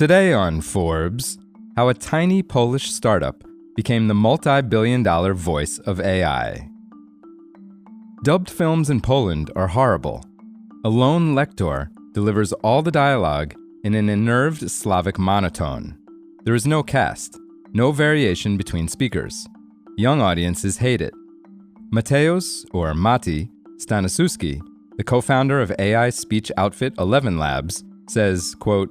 Today on Forbes, how a tiny Polish startup became the multi-billion-dollar voice of AI. Dubbed films in Poland are horrible. A lone lector delivers all the dialogue in an unnerved Slavic monotone. There is no cast, no variation between speakers. Young audiences hate it. Mateusz, or Mati, Stanisiewski, the co-founder of AI speech outfit ElevenLabs, says, quote,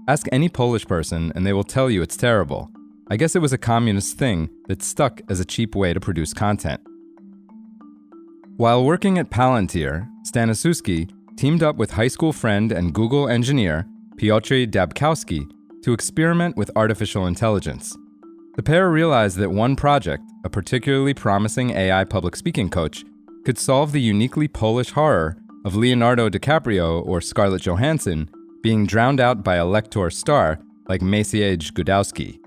"Ask any Polish person and they will tell you it's terrible. I guess it was a communist thing that stuck as a cheap way to produce content." While working at Palantir, Stanisiewski teamed up with high school friend and Google engineer Piotr Dabkowski to experiment with artificial intelligence. The pair realized that one project, a particularly promising AI public speaking coach, could solve the uniquely Polish horror of Leonardo DiCaprio or Scarlett Johansson being drowned out by a lector star like Maciej Gudowski.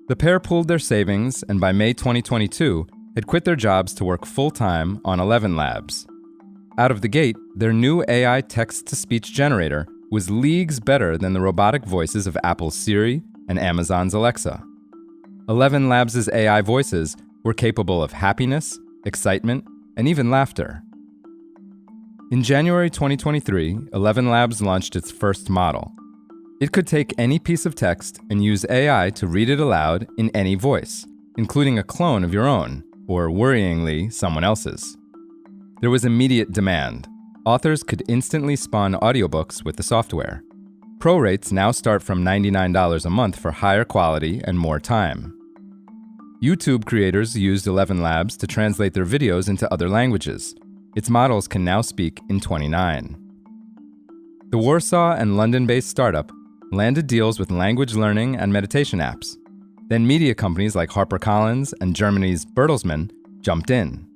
The pair pooled their savings and by May 2022 had quit their jobs to work full-time on ElevenLabs. Out of the gate, their new AI text-to-speech generator was leagues better than the robotic voices of Apple's Siri and Amazon's Alexa. ElevenLabs' AI voices were capable of happiness, excitement, and even laughter. In January 2023, ElevenLabs launched its first model. It could take any piece of text and use AI to read it aloud in any voice, including a clone of your own, or worryingly, someone else's. There was immediate demand. Authors could instantly spawn audiobooks with the software. Pro rates now start from $99 a month for higher quality and more time. YouTube creators used ElevenLabs to translate their videos into other languages. Its models can now speak in 29. The Warsaw and London-based startup landed deals with language learning and meditation apps. Then media companies like HarperCollins and Germany's Bertelsmann jumped in.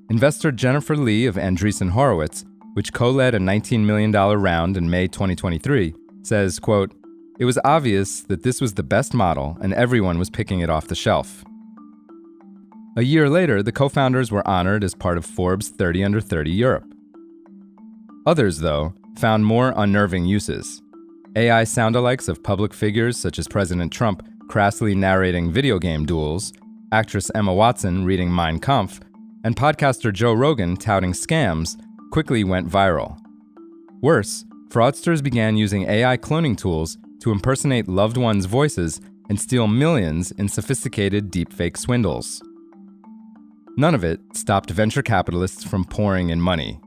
Investor Jennifer Lee of Andreessen Horowitz, which co-led a $19 million round in May 2023, says, quote, "It was obvious that this was the best model and everyone was picking it off the shelf." A year later, the co-founders were honored as part of Forbes 30 Under 30 Europe. Others, though, found more unnerving uses. AI soundalikes of public figures such as President Trump crassly narrating video game duels, actress Emma Watson reading Mein Kampf, and podcaster Joe Rogan touting scams quickly went viral. Worse, fraudsters began using AI cloning tools to impersonate loved ones' voices and steal millions in sophisticated deepfake swindles. None of it stopped venture capitalists from pouring in money.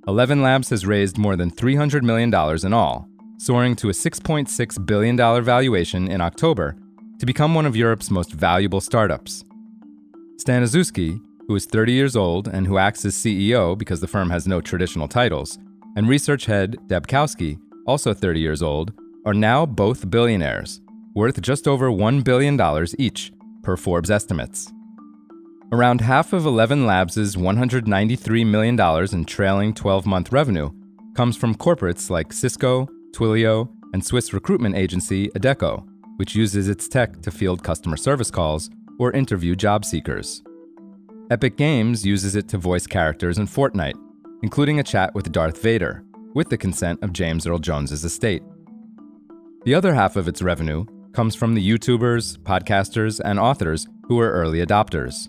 ElevenLabs has raised more than $300 million in all, soaring to a $6.6 billion valuation in October to become one of Europe's most valuable startups. Stanisiewski, who is 30 years old and who acts as CEO because the firm has no traditional titles, and research head Dabkowski, also 30 years old, are now both billionaires, worth just over $1 billion each, per Forbes estimates. Around half of ElevenLabs' $193 million in trailing 12-month revenue comes from corporates like Cisco, Twilio, and Swiss recruitment agency Adecco, which uses its tech to field customer service calls or interview job seekers. Epic Games uses it to voice characters in Fortnite, including a chat with Darth Vader, with the consent of James Earl Jones's estate. The other half of its revenue comes from the YouTubers, podcasters, and authors who are early adopters.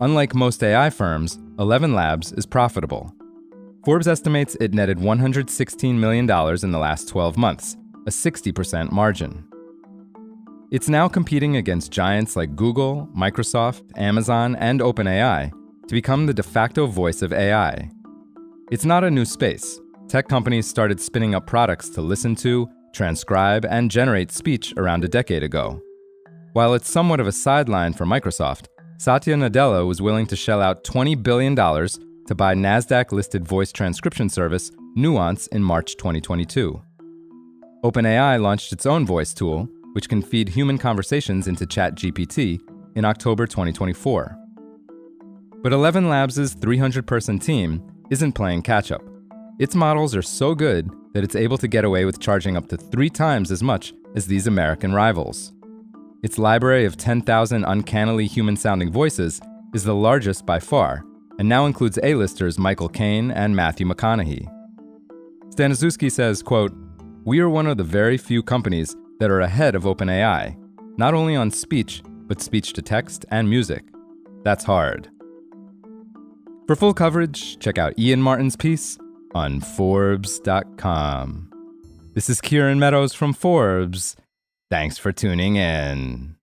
Unlike most AI firms, ElevenLabs is profitable. Forbes estimates it netted $116 million in the last 12 months, a 60% margin. It's now competing against giants like Google, Microsoft, Amazon, and OpenAI to become the de facto voice of AI. It's not a new space. Tech companies started spinning up products to listen to, transcribe, and generate speech around a decade ago. While it's somewhat of a sideline for Microsoft, Satya Nadella was willing to shell out $20 billion to buy NASDAQ-listed voice transcription service Nuance in March 2022. OpenAI launched its own voice tool, which can feed human conversations into ChatGPT, in October 2024. But ElevenLabs' 300-person team isn't playing catch-up. Its models are so good that it's able to get away with charging up to 3 times as much as these American rivals. Its library of 10,000 uncannily human-sounding voices is the largest by far, and now includes A-listers Michael Caine and Matthew McConaughey. Stanisiewski says, quote, We are one of the very few companies that are ahead of OpenAI, not only on speech, but speech-to-text and music. That's hard. For full coverage, check out Ian Martin's piece on Forbes.com. This is Kieran Meadows from Forbes. Thanks for tuning in.